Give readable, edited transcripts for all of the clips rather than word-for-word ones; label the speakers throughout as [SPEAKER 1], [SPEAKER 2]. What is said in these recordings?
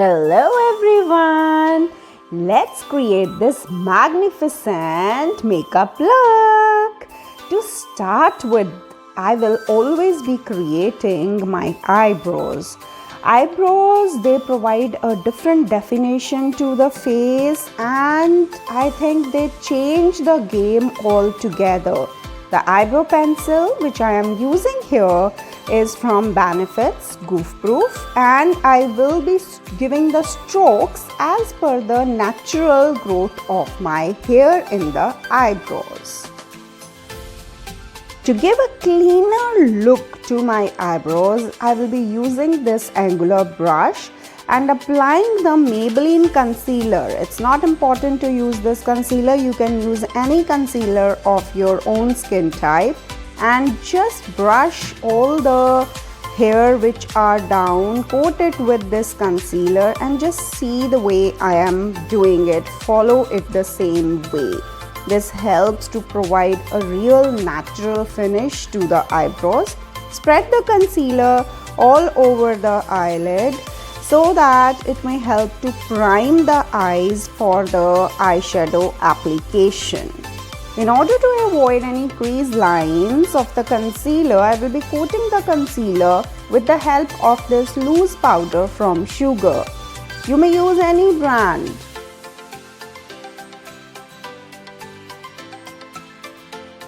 [SPEAKER 1] Hello everyone! Let's create this magnificent makeup look. To start with, I will always be creating my eyebrows. Eyebrows, they provide a different definition to the face and I think they change the game altogether. The eyebrow pencil which I am using here is from Benefit's Goof Proof and I will be giving the strokes as per the natural growth of my hair in the eyebrows. To give a cleaner look to my eyebrows, I will be using this angular brush and applying the Maybelline concealer. It's not important to use this concealer, you can use any concealer of your own skin type and just brush all the hair which are down, coat it with this concealer and just see the way I am doing it, follow it the same way. This helps to provide a real natural finish to the eyebrows. Spread the concealer all over the eyelid so that it may help to prime the eyes for the eyeshadow application. In order to avoid any crease lines of the concealer, I will be coating the concealer with the help of this loose powder from Sugar. You may use any brand.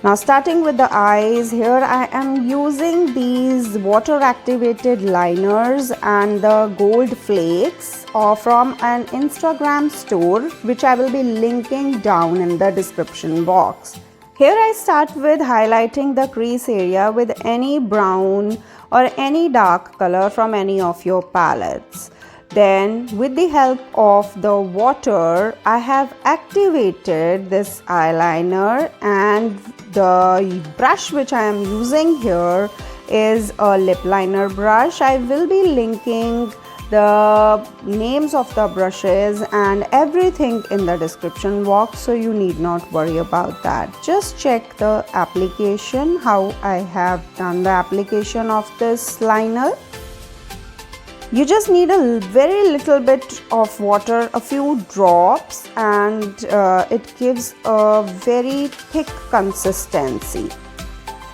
[SPEAKER 1] Now starting with the eyes, here I am using these water activated liners and the gold flakes from an Instagram store which I will be linking down in the description box. Here I start with highlighting the crease area with any brown or any dark color from any of your palettes. Then with the help of the water, I have activated this eyeliner and the brush which I am using here is a lip liner brush. I will be linking the names of the brushes and everything in the description box, so you need not worry about that. Just check the application, how I have done the application of this liner. You just need a very little bit of water, a few drops, and it gives a very thick consistency.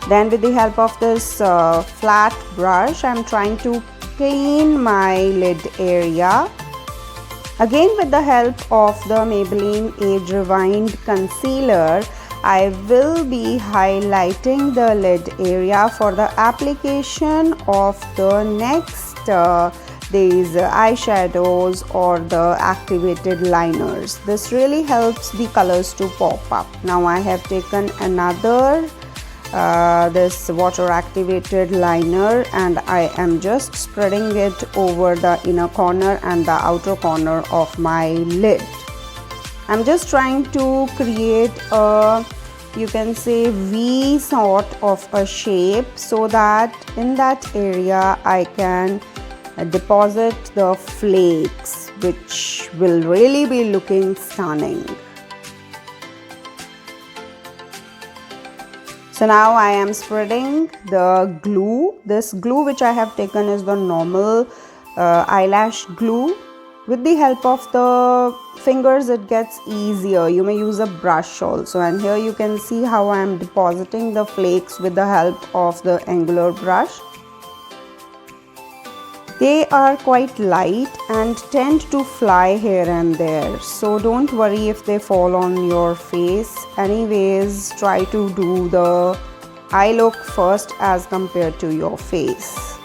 [SPEAKER 1] Then with the help of this flat brush, I'm trying to clean my lid area. Again with the help of the Maybelline Age Rewind Concealer, I will be highlighting the lid area for the application of the next these eyeshadows or the activated liners. This really helps the colors to pop up. Now I have taken another this water activated liner and I am just spreading it over the inner corner and the outer corner of my lid. I'm just trying to create a, you can say, V sort of a shape so that in that area I can deposit the flakes, which will really be looking stunning. So now I am spreading the glue. This glue which I have taken is the normal eyelash glue. With the help of the fingers it gets easier. You may use a brush also, and here you can see how I am depositing the flakes with the help of the angular brush. They are quite light and tend to fly here and there, so don't worry if they fall on your face. Anyways, try to do the eye look first as compared to your face.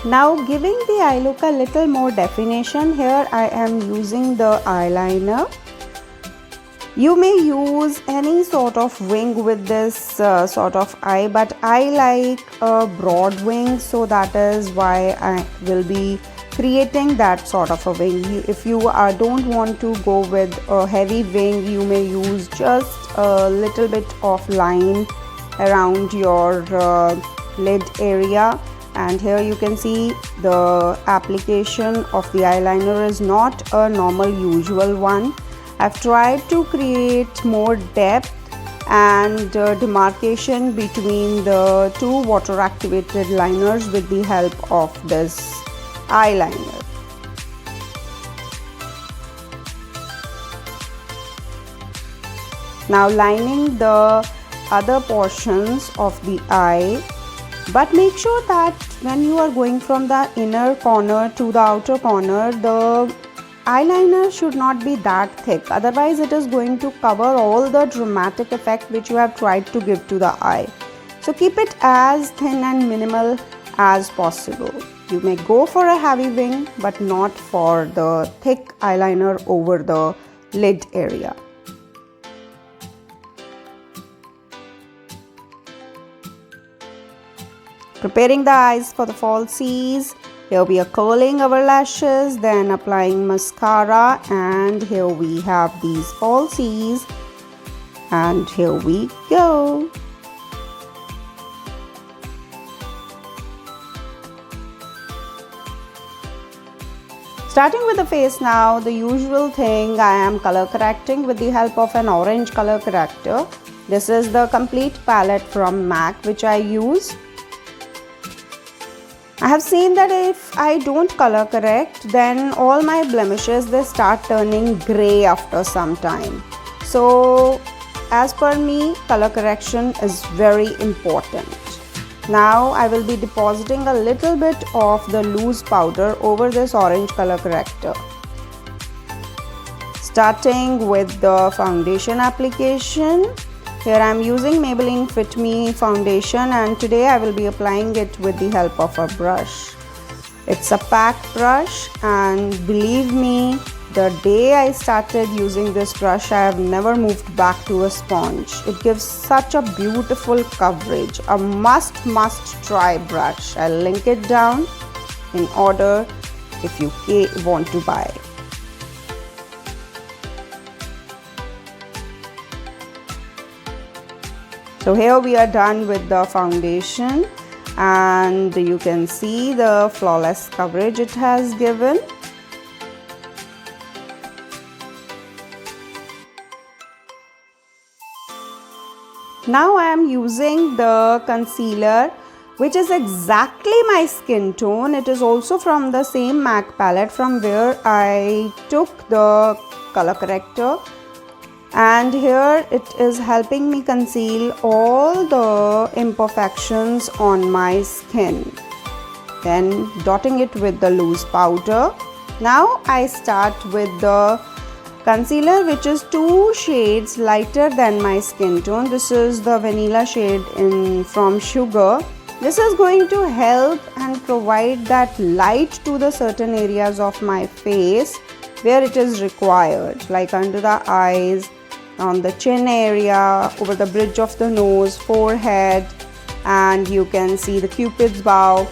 [SPEAKER 1] Now giving the eye look a little more definition, here I am using the eyeliner. You may use any sort of wing with this sort of eye, but I like a broad wing, so that is why I will be creating that sort of a wing. If you don't want to go with a heavy wing, you may use just a little bit of line around your lid area. And here you can see the application of the eyeliner is not a normal usual one. I've tried to create more depth and demarcation between the two water activated liners with the help of this eyeliner. Now lining the other portions of the eye, but make sure that when you are going from the inner corner to the outer corner, the eyeliner should not be that thick, otherwise it is going to cover all the dramatic effect which you have tried to give to the eye. So keep it as thin and minimal as possible. You may go for a heavy wing, but not for the thick eyeliner over the lid area. Preparing the eyes for the falsies. Here we are curling our lashes, then applying mascara, and here we have these falsies, and here we go. Starting with the face now, the usual thing, I am color correcting with the help of an orange color corrector. This is the complete palette from MAC which I use. I have seen that if I don't color correct, then all my blemishes, they start turning grey after some time. So as per me, color correction is very important. Now I will be depositing a little bit of the loose powder over this orange color corrector. Starting with the foundation application. Here I am using Maybelline Fit Me foundation, and today I will be applying it with the help of a brush. It's a pack brush, and believe me, the day I started using this brush, I have never moved back to a sponge. It gives such a beautiful coverage. A must try brush. I'll link it down in order if you want to buy. So here we are done with the foundation, and you can see the flawless coverage it has given. Now I am using the concealer which is exactly my skin tone. It is also from the same MAC palette from where I took the color corrector. And here it is helping me conceal all the imperfections on my skin. Then dotting it with the loose powder. Now I start with the concealer which is 2 shades lighter than my skin tone. This is the vanilla shade from Sugar. This is going to help and provide that light to the certain areas of my face where it is required, like under the eyes, on the chin area, over the bridge of the nose, forehead, and you can see the cupid's bow.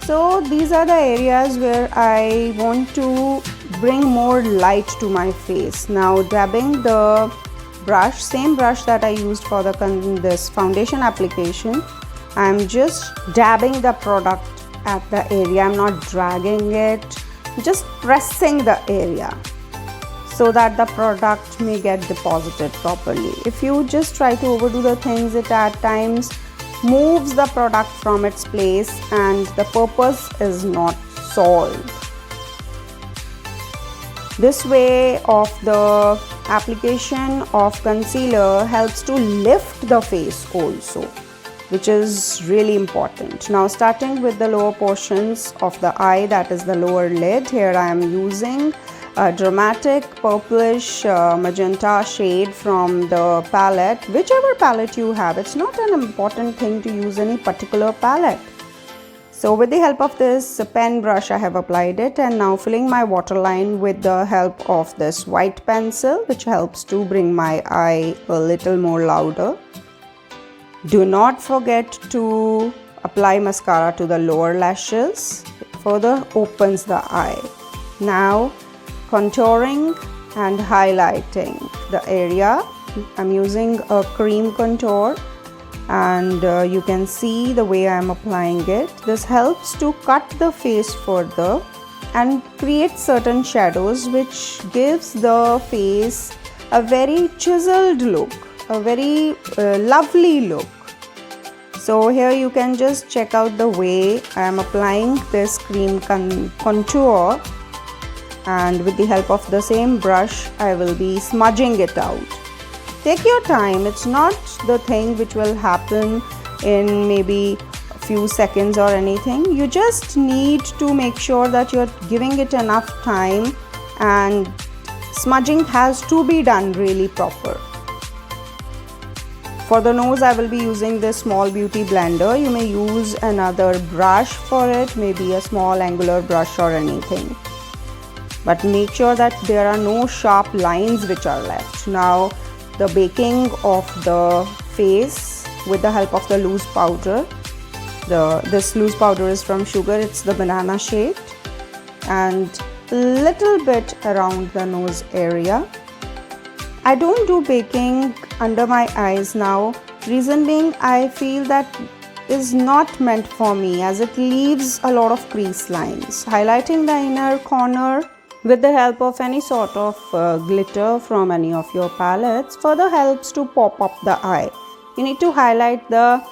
[SPEAKER 1] So these are the areas where I want to bring more light to my face. Now dabbing the brush, same brush that I used for this foundation application, I'm just dabbing the product at the area. I'm not dragging it, just pressing the area so that the product may get deposited properly. If you just try to overdo the things, it at times moves the product from its place and the purpose is not solved. This way of the application of concealer helps to lift the face also, which is really important. Now starting with the lower portions of the eye, that is the lower lid, here I am using a dramatic purplish magenta shade from the palette, whichever palette you have. It's not an important thing to use any particular palette. So with the help of this pen brush, I have applied it, and now filling my waterline with the help of this white pencil, which helps to bring my eye a little more louder. Do not forget to apply mascara to the lower lashes. It further opens the eye. Now contouring and highlighting the area. I'm using a cream contour, and you can see the way I'm applying it. This helps to cut the face further and create certain shadows, which gives the face a very chiseled look, a very lovely look. So here you can just check out the way I am applying this cream contour, and with the help of the same brush I will be smudging it out. Take your time. It's not the thing which will happen in maybe a few seconds or anything. You just need to make sure that you're giving it enough time, and smudging has to be done really proper. For the nose, I will be using this small beauty blender. You may use another brush for it, maybe a small angular brush or anything. But make sure that there are no sharp lines which are left. Now, the baking of the face with the help of the loose powder. This loose powder is from Sugar. It's the banana shade, and little bit around the nose area. I don't do baking under my eyes now. Reason being, I feel that is not meant for me, as it leaves a lot of crease lines. Highlighting the inner corner with the help of any sort of glitter from any of your palettes further helps to pop up the eye. You need to highlight the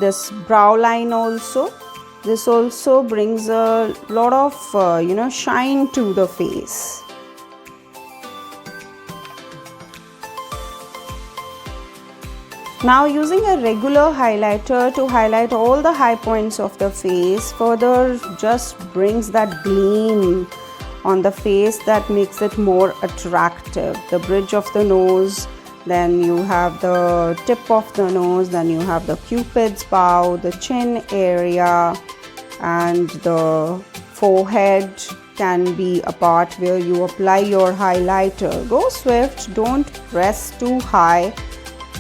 [SPEAKER 1] this brow line also. This also brings a lot of shine to the face. Now, using a regular highlighter to highlight all the high points of the face further just brings that gleam on the face that makes it more attractive. The bridge of the nose, then you have the tip of the nose, then you have the cupid's bow, the chin area, and the forehead can be a part where you apply your highlighter. Go swift, don't press too high,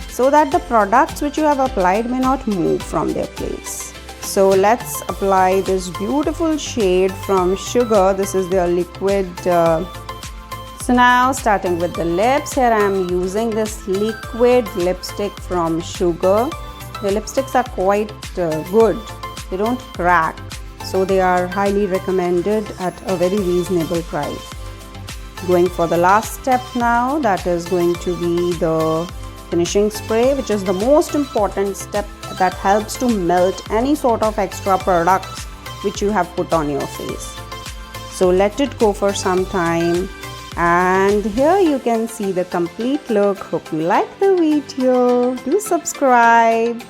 [SPEAKER 1] so that the products which you have applied may not move from their place. So let's apply this beautiful shade from Sugar. This is their liquid. So now, starting with the lips, here I am using this liquid lipstick from Sugar. The lipsticks are quite good. They don't crack, so they are highly recommended at a very reasonable price. Going for the last step now, that is going to be the finishing spray, which is the most important step that helps to melt any sort of extra products which you have put on your face. So let it go for some time, and here you can see the complete look. Hope you like the video. Do subscribe.